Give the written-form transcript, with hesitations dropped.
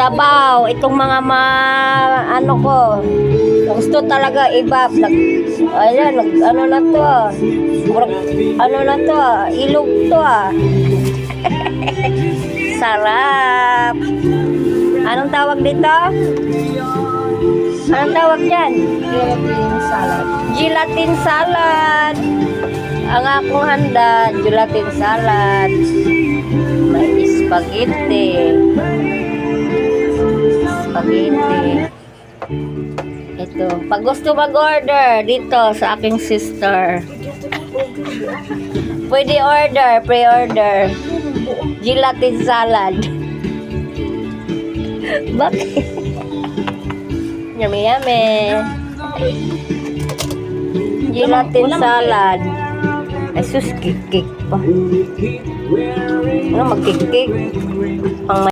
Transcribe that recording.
sabaw. Itong mga ano ko. Gusto talaga iba. Ayan, ano na to. Ano na to. Ilog to Sarap. Anong tawag dito? Anong tawag dyan? Gelatin salad. Gelatin salad. Ang akong handa, gelatin salad. May spaghetti. Ito. Pag gusto mag-order dito sa aking sister. Pwede order, pre-order. Gelatin salad. Bakit? Yummy, yummy. Gelatin salad. Ay, sus, kikik pa. Ano, magkikik? Pang